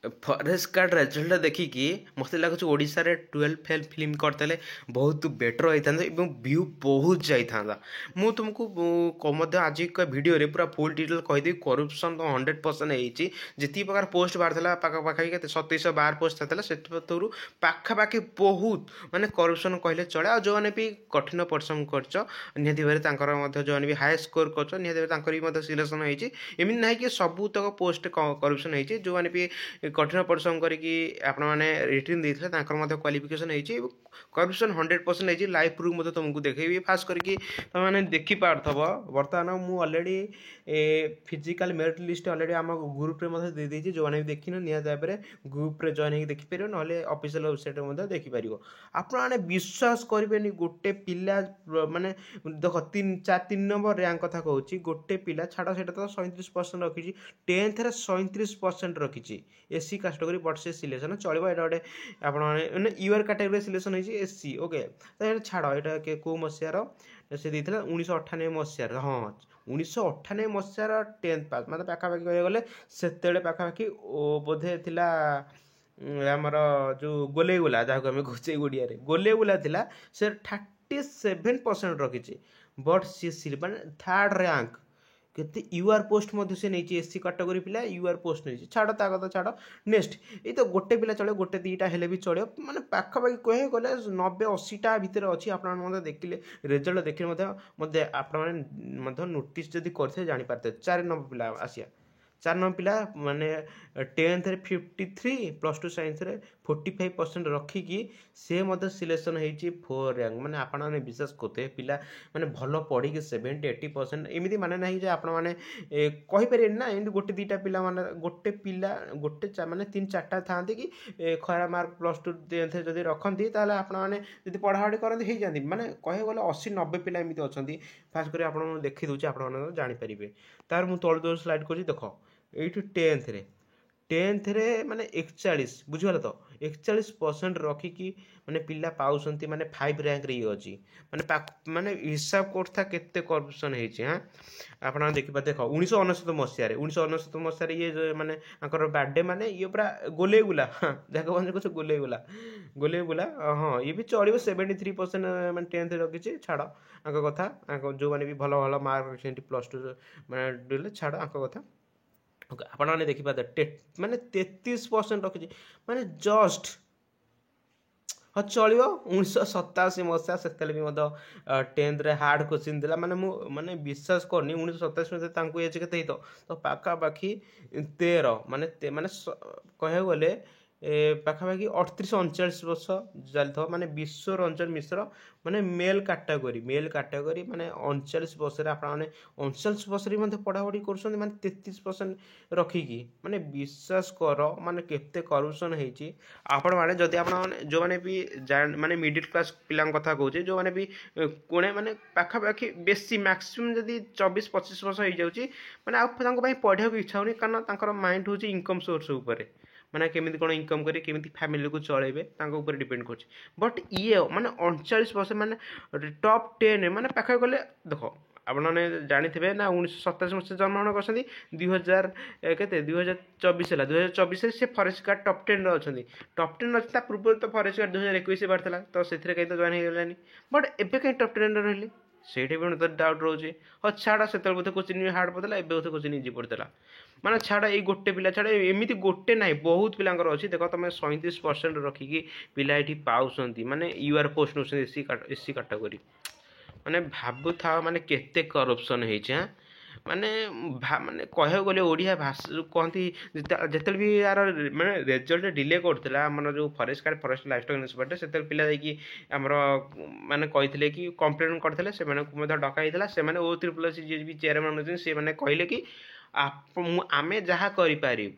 Forest guard result ଦେଖିକି ମୋତେ ଲାଗୁଛି ଓଡ଼ିଶାରେ 12 ଫେଲ୍ ଫିଲ୍ମ କରିଦେଲେ ବହୁତ ବେଟର୍ ହେଇଥାନ୍ତା ଏବଂ ଭ୍ୟୁ ବହୁତ ଯାଇଥାନ୍ତା। ମୁଁ ତୁମକୁ ମଧ୍ୟ ଆଜି ଏକ ଭିଡ଼ିଓରେ ପୁରା ଫୁଲ୍ ଡିଟେଲ୍ କହିଦେବି କରପ୍ସନ୍ ତ 100% ହେଇଛି। ଯେତିକି ପ୍ରକାର ପୋଷ୍ଟ ବାହାରିଥିଲା ପାଖାପାଖି କେତେ 2712 ପୋଷ୍ଟ ଥିଲା ସେଥିରୁ ପାଖାପାଖି ବହୁତ ମାନେ କରପ୍ସନ୍ କହିଲେ ଚଳେ। ଆଉ ଯେଉଁମାନେ ବି କଠିନ ପରିଶ୍ରମ କରିଛ ନିହାତି ଭାବରେ ତାଙ୍କର ମଧ୍ୟ ଯେଉଁମାନେ ବି ହାଇ ସ୍କୋର୍ କରିଛ ନିହାତି ଭାବରେ ତାଙ୍କର ବି ମଧ୍ୟ ସିଲେକ୍ସନ୍ ହେଇଛି। ଏମିତି ନାହିଁ କି ସବୁତକ ପୋଷ୍ଟ କରପ୍ସନ୍ ହେଇଛି। ଯେଉଁମାନେ ବି କଠିନ ପରିଶ୍ରମ କରିକି ଆପଣମାନେ ରିଟିନ୍ ଦେଇଥିଲେ ତାଙ୍କର ମଧ୍ୟ କ୍ୱାଲିଫିକେସନ୍ ହେଇଛି ଏବଂ କରପ୍ସନ୍ 100% ହେଇଛି। ଲାଇଭ୍ ପ୍ରୁଫ୍ ମଧ୍ୟ ତୁମକୁ ଦେଖେଇବି। ଫାଷ୍ଟ କରିକି ତୁମେମାନେ ଦେଖିପାରୁଥିବ ବର୍ତ୍ତମାନ ମୁଁ already physical merit list already ଆମ ଗ୍ରୁପ୍ରେ ମଧ୍ୟ ଦେଇଦେଇଛି। ଯେଉଁମାନେ ବି ଦେଖିନ ନିହାତି ଭାବରେ ଗ୍ରୁପ୍ରେ ଜଏନ୍ ହେଇକି ଦେଖିପାରିବ, ନହେଲେ ଅଫିସିଆଲ୍ ୱେବସାଇଟ୍ରେ ମଧ୍ୟ ଦେଖିପାରିବ। ଆପଣମାନେ ବିଶ୍ୱାସ କରିବେନି ଗୋଟେ ପିଲା ମାନେ ଦେଖ 3 ନମ୍ବର ର୍ୟାଙ୍କ କଥା କହୁଛି। ଗୋଟେ ପିଲା ଛାଡ଼ ସେଇଟା ତ 37% ରଖିଛି, 10th 37% ରଖିଛି। ଏସି କାଟେଗୋରୀ ବଟ୍ ସେ ସିଲେକ୍ସନ୍ ଚଳିବ। ଏଇଟା ଗୋଟେ ଆପଣମାନେ ୟୁଆର୍ କାଟେଗୋରୀ ସିଲେକ୍ସନ୍ ହେଇଛି ଏସି ଓକେ। ତ ଏଇଟା ଛାଡ଼, ଏଇଟା କେଉଁ ମସିହାର ସେ ଦେଇଥିଲା 1998 ମସିହାରେ। ହଁ 1998 ମସିହାର 10th ପାସ୍ ମାନେ ପାଖାପାଖି କହିବାକୁ ଗଲେ ସେତେବେଳେ ପାଖାପାଖି ବୋଧେ ଥିଲା ଆମର ଯେଉଁ ଗୋଲେଇଗୁଲା ଯାହାକୁ ଆମେ କହୁଛେ ଓଡ଼ିଆରେ ଗୋଲେଇଗୁଲା ଥିଲା। ସେ 37% ରଖିଛି ବଟ୍ ସିଏ ମାନେ 3rd ର୍ୟାଙ୍କ। କେତେ ୟୁଆର୍ ପୋଷ୍ଟ ମଧ୍ୟ ସେ ନେଇଛି। ଏସି କାଟେଗୋରୀ ପିଲା ୟୁଆର୍ ପୋଷ୍ଟ ନେଇଛି। ଛାଡ଼ ତା କଥା ଛାଡ଼। ନେକ୍ସଟ ଏଇ ତ ଗୋଟେ ପିଲା ଚଳିବ, ଗୋଟେ ଦୁଇଟା ହେଲେ ବି ଚଳିବ। ମାନେ ପାଖାପାଖି କହିବାକୁ ଗଲେ 90-80ଟା ଭିତରେ ଅଛି। ଆପଣମାନେ ମଧ୍ୟ ଦେଖିଲେ ରେଜଲ୍ଟ ଦେଖିଲେ ମଧ୍ୟ ଆପଣମାନେ ମଧ୍ୟ ନୋଟିସ୍ ଯଦି କରିଥିବେ ଜାଣିପାରିଥିବେ। 4 ନମ୍ବର ପିଲା ଆସିବା। 4 ନମ୍ବର ପିଲା ମାନେ 10th 53 +2 ସାଇନ୍ସରେ 45% ରଖିକି ସେ ମଧ୍ୟ ସିଲେକ୍ସନ୍ ହେଇଛି 4th ର୍ୟାଙ୍କ। ମାନେ ଆପଣମାନେ ବିଶ୍ୱାସ କରୁଥିବେ ପିଲା ମାନେ ଭଲ ପଢ଼ିକି 70-80% ଏମିତି ମାନେ ନାହିଁ ଯେ ଆପଣମାନେ କହିପାରିବେନି ନା ଏମିତି ଗୋଟେ ଦୁଇଟା ପିଲା ମାନେ ଗୋଟେ ପିଲା ଗୋଟେ ମାନେ 3-4ଟା ଥାଆନ୍ତି କି ଖରାପ ମାର୍କ +2 10th ଯଦି ରଖନ୍ତି ତାହେଲେ ଆପଣମାନେ ଯଦି ପଢ଼ାପଢ଼ି କରନ୍ତି ହେଇଯାଆନ୍ତି। ମାନେ କହିବାକୁ ଗଲେ 80-90 ପିଲା ଏମିତି ଅଛନ୍ତି। ଫାଷ୍ଟ କରି ଆପଣଙ୍କୁ ଦେଖିଦେଉଛି ଆପଣମାନେ ଜାଣିପାରିବେ। ତାର ମୁଁ ତଳୁ ସ୍ଲାଇଡ୍ କରୁଛି ଦେଖ ଏଇଠୁ 10th ମାନେ 41 ବୁଝିଗଲା ତ 41% ରଖିକି ମାନେ ପିଲା ପାଉଛନ୍ତି ମାନେ 5 ର୍ୟାଙ୍କରେ ଇଏ ଅଛି। ମାନେ ହିସାବ କରୁଥା କେତେ କରପ୍ସନ୍ ହେଇଛି। ଆପଣ ଦେଖିପାରେ ଦେଖ 1999 ମସିହାରେ ଇଏ ମାନେ ତାଙ୍କର ବାର୍ଥଡେ ମାନେ ଇଏ ପୁରା ଗୋଲେଇଗୁଲା ଯାହାକୁ ମାନେ କହୁଛ ଗୋଲେଇଗୁଲା ହଁ ଇଏ ବି ଚଳିବ। 73% ମାନେ 10th ରଖିଛି। ଛାଡ଼ ଆଙ୍କ କଥା, ଯେଉଁମାନେ ବି ଭଲ ଭଲ ମାର୍କ ରଖିଛନ୍ତି +2 ମାନେ ଦେଲେ ଛାଡ଼ ଆଙ୍କ କଥା। ଆପଣମାନେ ଦେଖିପାରେ ମାନେ 33% ରଖିଛି ମାନେ ଜଷ୍ଟ ହଁ ଚଳିବ। 1987 ମସିହା ସେତେବେଳେ ବି ମଧ୍ୟ 10thରେ ହାର୍ଡ଼ କୋଶ୍ଚିନ୍ ଥିଲା। ମାନେ ମୁଁ ମାନେ ବିଶ୍ୱାସ କରୁନି 1987 ମସିହାରେ ତାଙ୍କୁ ଏଜ୍ କେତେ ହେଇଥିବ ତ ପାଖାପାଖି 13 ମାନେ କହିବାକୁ ଗଲେ ପାଖାପାଖି 38-39 ବର୍ଷ ଚାଲିଥିବ। ମାନେ ବିଶ୍ୱରଞ୍ଜନ ମିଶ୍ର ମାନେ ମେଲ୍ କାଟାଗୋରୀ ମାନେ 39 ବର୍ଷରେ ଆପଣମାନେ 39 ବର୍ଷରେ ମଧ୍ୟ ପଢ଼ାପଢ଼ି କରୁଛନ୍ତି ମାନେ 33% ରଖିକି। ମାନେ ବିଶ୍ୱାସ କର ମାନେ କେତେ କରପ୍ସନ୍ ହେଇଛି। ଆପଣମାନେ ଯଦି ଆପଣମାନେ ଯେଉଁମାନେ ବି ମାନେ ମିଡ଼ିଲ୍ କ୍ଲାସ୍ ପିଲାଙ୍କ କଥା କହୁଛେ, ଯେଉଁମାନେ ବି କୋଣେ ମାନେ ପାଖାପାଖି ବେଶୀ ମ୍ୟାକ୍ସିମମ୍ ଯଦି 24-25 ବର୍ଷ ହେଇଯାଉଛି ମାନେ ଆଉ ତାଙ୍କ ପାଇଁ ପଢ଼ିବାକୁ ଇଚ୍ଛା ହେଉନି। କାରଣ ତାଙ୍କର ମାଇଣ୍ଡ ହେଉଛି ଇନକମ୍ ସୋର୍ସ ଉପରେ, ମାନେ କେମିତି କ'ଣ ଇନକମ୍ କରି କେମିତି ଫ୍ୟାମିଲିକୁ ଚଳେଇବେ ତାଙ୍କ ଉପରେ ଡିପେଣ୍ଡ କରୁଛି। ବଟ୍ ଇଏ ମାନେ 39% ମାନେ ଟପ୍ 10 ମାନେ ପାଖାପାଖି ଗଲେ ଦେଖ ଆପଣମାନେ ଜାଣିଥିବେ ନା 1987 ମସିହା ଜନ୍ମଗ୍ରହଣ କରିଛନ୍ତି। 2024 ହେଲା 2024ରେ ସେ ଫରେଷ୍ଟ ଗାର୍ଡ଼ ଟପ୍ 10ରେ ଅଛନ୍ତି। ଟପ୍ 10 ଅଛି ତା ପୂର୍ବରୁ ତ ଫରେଷ୍ଟ ଗାର୍ଡ଼ 2021 ବାହାରିଥିଲା ତ ସେଥିରେ କାହିଁ ତ ଜଏନ୍ ହେଇଗଲାନି। ବଟ୍ ଏବେ କାହିଁ ଟପ୍ 10ରେ ରହିଲେ ସେଇଠି ବି ମୋତେ ଡାଉଟ୍ ରହୁଛି। ହଁ ଛାଡ଼ ସେତେବେଳେ ବୋଧେ କୋଚିଂ ହାର୍ଡ଼ ପଡ଼ିଥିଲା, ଏବେ ବୋଧେ କୋଚିଂ ଇଜି ପଡ଼ିଥିଲା। ମାନେ ଛାଡ଼ ଏଇ ଗୋଟେ ପିଲା ଛାଡ଼ ଏମିତି ଗୋଟେ ନାହିଁ ବହୁତ ପିଲାଙ୍କର ଅଛି। ଦେଖ ତମେ 37% ରଖିକି ପିଲା ଏଠି ପାଉଛନ୍ତି ମାନେ ୟୁଆର୍ ପୋଷ୍ଟ ନେଉଛନ୍ତି ଏସି କାଟାଗୋରୀ। ମାନେ ଭାବୁଥାଅ ମାନେ କେତେ କରପ୍ସନ୍ ହେଇଛି। ମାନେ ମାନେ କହିବାକୁ ଗଲେ ଓଡ଼ିଆ ଭାଷା ଯେଉଁ କହନ୍ତି ଯେତେବେଳେ ବି ୟାର ମାନେ ରେଜଲ୍ଟ ଡିଲେ କରୁଥିଲା ଆମର ଯେଉଁ ଫରେଷ୍ଟ ଲାଇଫ୍ ଇନ୍ସପେକ୍ଟର ସେତେବେଳେ ପିଲା ଯାଇକି ଆମର ମାନେ କହିଥିଲେ କି କମ୍ପ୍ଲେନ୍ କରିଥିଲେ। ସେମାନଙ୍କୁ ମଧ୍ୟ ଡକା ହେଇଥିଲା। ସେମାନେ OSSC ଯିଏ ବି ଚେୟାରମ୍ୟାନ୍ ଅଛନ୍ତି ସେମାନେ କହିଲେ କି ଆମେ ଯାହା କରିପାରିବୁ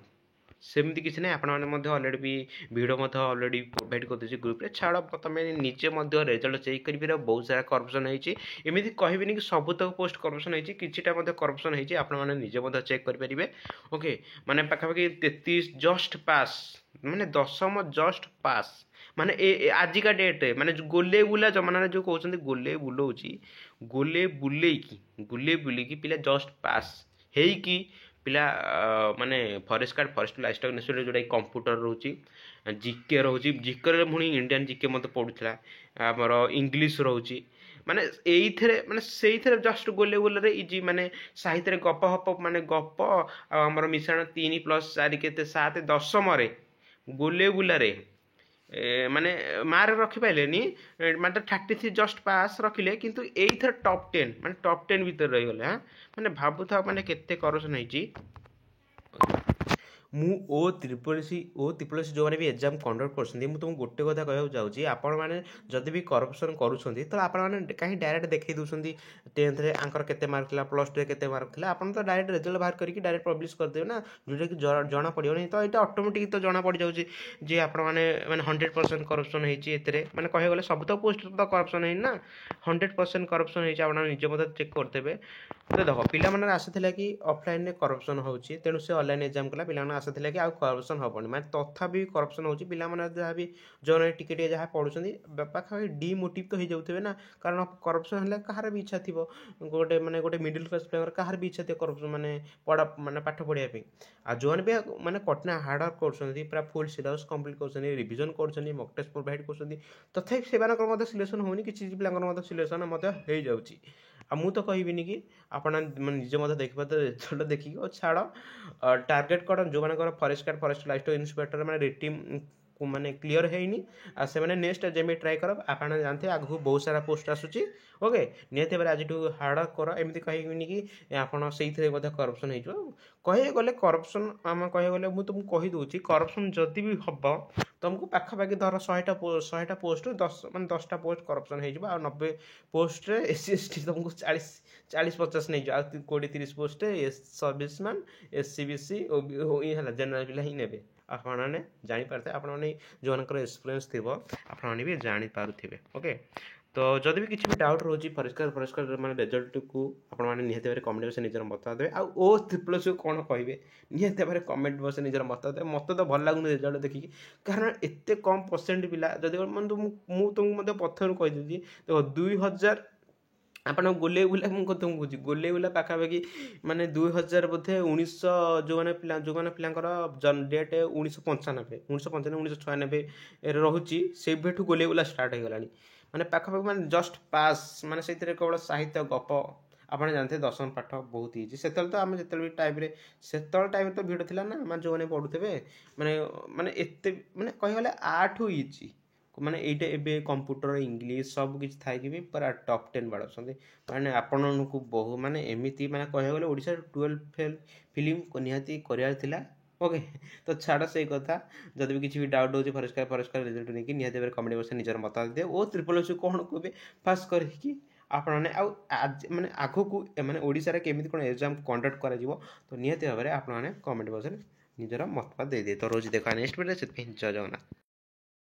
ସେମିତି କିଛି ନାହିଁ। ଆପଣମାନେ ମଧ୍ୟ ଅଲରେଡ଼ି ବି ଭିଡ଼ିଓ ମଧ୍ୟ ଅଲରେଡ଼ି ପ୍ରୋଭାଇଡ଼ କରିଦେଇଛି ଗ୍ରୁପ୍ରେ। ଛାଡ଼ ତମେ ନିଜେ ମଧ୍ୟ ରେଜଲ୍ଟ ଚେକ୍ କରିପାରିବ। ବହୁତ ସାରା କରପ୍ସନ୍ ହେଇଛି। ଏମିତି କହିବିନି କି ସବୁତକ ପୋଷ୍ଟ କରପ୍ସନ୍ ହେଇଛି, କିଛିଟା ମଧ୍ୟ କରପ୍ସନ୍ ହେଇଛି। ଆପଣମାନେ ନିଜେ ମଧ୍ୟ ଚେକ୍ କରିପାରିବେ। ଓକେ ମାନେ ପାଖାପାଖି 33 ଜଷ୍ଟ ପାସ୍ ମାନେ 10ମ ଜଷ୍ଟ ପାସ୍ ମାନେ ଆଜିକା ଡେଟ୍ରେ ମାନେ ଗୋଲେଇ ବୁଲା ଜମାନାରେ ଯେଉଁ କହୁଛନ୍ତି ଗୋଲେଇ ବୁଲେଇକି ପିଲା ଜଷ୍ଟ ପାସ୍ ହେଇକି ପିଲା ମାନେ ଫରେଷ୍ଟ ଗାର୍ଡ଼ ଫରେଷ୍ଟ ଲାଇଫଷ୍ଟକ୍ ଇନଷ୍ଟିଚ୍ୟୁଟ୍ ଯେଉଁଟାକି କମ୍ପ୍ୟୁଟର ରହୁଛି, ଜିକେ ରହୁଛି, ଜିକେରେ ପୁଣି ଇଣ୍ଡିଆନ୍ ଜିକେ ମୋତେ ପଡ଼ୁଥିଲା, ଆମର ଇଂଲିଶ ରହୁଛି, ମାନେ ଏଇଥିରେ ମାନେ ସେଇଥିରେ ଜଷ୍ଟ ଗୋଲେ ଇଜି, ମାନେ ସାହିତ୍ୟରେ ଗପ ହପ ମାନେ ଗପ ଆଉ ଆମର ମିଶାଣ 3+4 କେତେ 7 ଦଶମରେ ଗୋଲେ ମାନେ ମାର୍କ ରଖିପାରିଲେନି, ମାନେ 33 ଜଷ୍ଟ ପାସ୍ ରଖିଲେ, କିନ୍ତୁ ଏଇଥର ଟପ୍ 10 ମାନେ ଟପ୍ 10 ଭିତରେ ରହିଗଲେ। ମାନେ ଭାବୁଥାଅ ମାନେ କେତେ କରପ୍ସନ୍ ହେଇଛି। ମୁଁ ଓ ତ୍ରିପଲ୍ ସି ଯେଉଁମାନେ ବି ଏକ୍ଜାମ୍ କଣ୍ଡକ୍ଟ କରୁଛନ୍ତି, ମୁଁ ତୁମକୁ ଗୋଟେ କଥା କହିବାକୁ ଚାହୁଁଛି, ଆପଣମାନେ ଯଦି ବି କରପ୍ସନ୍ କରୁଛନ୍ତି ତ ଆପଣମାନେ କାହିଁ ଡାଇରେକ୍ଟ ଦେଖେଇ ଦେଉଛନ୍ତି 10th ଆଙ୍କର କେତେ ମାର୍କ ଥିଲା, +2 କେତେ ମାର୍କ ଥିଲା, ଆପଣ ତ ଡାଇରେକ୍ଟ ରେଜଲ୍ଟ ବାହାର କରିକି ଡାଇରେକ୍ଟ ପବ୍ଲିଶ କରିଦେବେ ନା, ଯେଉଁଟାକି ଜଣା ପଡ଼ିବନି। ତ ଏଇଟା ଅଟୋମେଟିକ୍ ତ ଜଣା ପଡ଼ିଯାଉଛି ଯେ ଆପଣମାନେ ମାନେ 100% କରପ୍ସନ୍ ହେଇଛି ଏଥିରେ, ମାନେ କହିବାକୁ ଗଲେ ସବୁ ତ ପୋଷ୍ଟରେ ତ କରପ୍ସନ୍ ହେଇନି ନା, 100% କରପ୍ସନ୍ ହେଇଛି, ଆପଣ ନିଜେ ମଧ୍ୟ ଚେକ୍ କରିଦେବେ। ତ ଦେଖ, ପିଲାମାନଙ୍କର ଆସିଥିଲା କି ଅଫଲାଇନରେ କରପ୍ସନ୍ ହେଉଛି, ତେଣୁ ସେ ଅନଲାଇନ୍ ଏକ୍ଜାମ୍ କଲା, ପିଲାମାନେ ଆସିଥିଲା କି ଆଉ କରପ୍ସନ୍ ହେବନି, ମାନେ ତଥାପି କରପ୍ସନ୍ ହେଉଛି। ପିଲାମାନେ ଯାହା ବି ଯେଉଁମାନେ ଟିକେ ଯାହା ପଢ଼ୁଛନ୍ତି ପାଖାପାଖି ଡିମୋଟିଭ୍ ତ ହେଇଯାଉଥିବେ ନା, କାରଣ କରପ୍ସନ୍ ହେଲେ କାହାର ବି ଇଚ୍ଛା ଥିବ, ଗୋଟେ ମିଡ଼ିଲ୍ କ୍ଲାସ୍ ପିଲାଙ୍କର କାହାର ବି ଇଚ୍ଛା ଥିବ କରପ୍ସନ୍ ମାନେ ପାଠ ପଢ଼ିବା ପାଇଁ। ଆଉ ଯେଉଁମାନେ ବି ମାନେ କଠିନ ହାର୍ଡ଼ ୱାର୍କ କରୁଛନ୍ତି, ପୁରା ଫୁଲ୍ ସିଲାବସ୍ କମ୍ପ୍ଲିଟ୍ କରୁଛନ୍ତି, ରିଭିଜନ୍ କରୁଛନ୍ତି, ମକ୍ ଟେଷ୍ଟ ପ୍ରୋଭାଇଡ଼ କରୁଛନ୍ତି, ତଥାପି ସେମାନଙ୍କର ମଧ୍ୟ ସିଲେକ୍ସନ୍ ହେଉନି, କିଛି ପିଲାଙ୍କର ମଧ୍ୟ ସିଲେକ୍ସନ୍ ମଧ୍ୟ ହେଇଯାଉଛି। ଆଉ ମୁଁ ତ କହିବିନି କି ଆପଣ ମାନେ ନିଜେ ମଧ୍ୟ ଦେଖିପାରୁଥିବେ ରେଜଲ୍ଟ ଦେଖିକି, ଛାଡ଼ ଟାର୍ଗେଟ୍ କ'ଣ, ଯେଉଁମାନଙ୍କର ଫରେଷ୍ଟ ଗାର୍ଡ଼ ଫରେଷ୍ଟ ଲାଇଫଷ୍ଟକ୍ ଇନ୍ସପେକ୍ଟର ମାନେ ରେଟିଂ ମାନେ କ୍ଲିୟର ହେଇନି, ଆଉ ସେମାନେ ନେକ୍ସଟ ଯେମିତି ଟ୍ରାଏ କର, ଆପଣ ଜାଣିଥିବେ ଆଗକୁ ବହୁତ ସାରା ପୋଷ୍ଟ ଆସୁଛି। ଓକେ, ନିହାତି ଭାବରେ ଆଜିଠୁ ହାର୍ଡ଼ କର, ଏମିତି କହିବିନି କି ଆପଣ ସେଇଥିରେ ମଧ୍ୟ କରପ୍ସନ୍ ହେଇଯିବ। କହିବାକୁ ଗଲେ କରପ୍ସନ୍ ଆମେ କହିବାକୁ ଗଲେ, ମୁଁ ତୁମକୁ କହିଦେଉଛି, କରପ୍ସନ୍ ଯଦି ବି ହେବ ତୁମକୁ ପାଖାପାଖି ଧର 100ଟା ପୋଷ୍ଟରୁ 10ଟା ପୋଷ୍ଟ କରପ୍ସନ୍ ହେଇଯିବ, ଆଉ 90 ପୋଷ୍ଟରେ SC/ST ତୁମକୁ 40-50 ନେଇଯିବ, ଆଉ 20-30 ପୋଷ୍ଟରେ ସର୍ଭିସମ୍ୟାନ୍, SC/BC ହେଲା ଜେନେରାଲ ପିଲା ହିଁ ନେବେ। ଆପଣମାନେ ଜାଣିପାରୁଥିବେ, ଆପଣମାନେ ଯେଉଁମାନଙ୍କର ଏକ୍ସପିରିଏନ୍ସ ଥିବ ଆପଣମାନେ ବି ଜାଣିପାରୁଥିବେ। ଓକେ, ତ ଯଦି ବି କିଛି ବି ଡାଉଟ୍ ରହୁଛି ପରିଷ୍କାର ମାନେ ରେଜଲ୍ଟକୁ, ଆପଣମାନେ ନିହାତି ଭାବରେ କମେଣ୍ଟ ବକ୍ସରେ ନିଜର ମତ ଦେବେ। ଆଉ O++ କ'ଣ କହିବେ ନିହାତି ଭାବରେ କମେଣ୍ଟ ବକ୍ସରେ ନିଜର ମତ ଦେବେ। ମୋତେ ତ ଭଲ ଲାଗୁନି ରେଜଲ୍ଟ ଦେଖିକି, କାରଣ ଏତେ କମ୍ ପରସେଣ୍ଟ ପିଲା, ଯଦି ମାନେ ମୁଁ ତୁମକୁ ମଧ୍ୟ ପ୍ରଥମରୁ କହିଦେଉଛି, ଦେଖ 2000 ଆପଣ ଗୋଲେଇ ବୁଲା, ମୁଁ ତୁମକୁ କହୁଛି ଗୋଲେଇ ବୁଲା ପାଖାପାଖି ମାନେ 2000 ବୋଧେ 1900 ଯେଉଁମାନେ ପିଲାଙ୍କର ଡେଟ୍ 1995 1996 ରହୁଛି, ସେବେଠୁ ଗୋଲେଇ ବୁଲା ଷ୍ଟାର୍ଟ ହେଇଗଲାଣି। ମାନେ ପାଖାପାଖି ମାନେ ଜଷ୍ଟ ପାସ୍, ମାନେ ସେଇଥିରେ କେବଳ ସାହିତ୍ୟ ଗପ, ଆପଣ ଜାଣିଥିବେ ଦଶମ ପାଠ ବହୁତ ହେଇଛି। ସେତେବେଳେ ତ ଆମେ ଯେତେବେଳେ ଟାଇମ୍ରେ ତ ଭିଡ଼ ଥିଲା ନା, ମାନେ ଯେଉଁମାନେ ପଢ଼ୁଥିବେ ମାନେ ଏତେ ମାନେ କହିଗଲେ ଆଠୁ ଇଜି, ମାନେ ଏଇଟା ଏବେ କମ୍ପ୍ୟୁଟର ଇଂଲିଶ ସବୁ କିଛି ଥାଇକି ବି ପୁରା ଟପ୍ 10 ବାଡ଼ଉଛନ୍ତି। ମାନେ ଆପଣଙ୍କୁ ମାନେ ଏମିତି ମାନେ କହିବାକୁ ଗଲେ ଓଡ଼ିଶାରେ 12 ଫେଲ୍ ଫିଲ୍ମ ନିହାତି କରିବାର ଥିଲା। ଓକେ, ତ ଛାଡ଼ ସେଇ କଥା। ଯଦି ବି କିଛି ବି ଡାଉଟ୍ ହେଉଛି ପରିଷ୍କାର ରେଜଲ୍ଟ ନେଇକି ନିହାତି ଭାବରେ କମେଣ୍ଟ ବକ୍ସରେ ନିଜର ମତାମତ ଦିଅ। O++ କ'ଣ କହିବେ ପାସ୍ କରିକି ଆପଣମାନେ, ଆଉ ମାନେ ଆଗକୁ ମାନେ ଓଡ଼ିଶାରେ କେମିତି କ'ଣ ଏକ୍ଜାମ୍ କଣ୍ଡକ୍ଟ କରାଯିବ, ତ ନିହାତି ଭାବରେ ଆପଣମାନେ କମେଣ୍ଟ ବକ୍ସରେ ନିଜର ମତାମତ ଦେଇଦିଏ। ତ ରହୁଛି ଦେଖା ନେକ୍ସଟ ଭିଡ଼ିଓରେ, ସେଥିପାଇଁ ଜୟ ଜଗନ୍ନାଥ।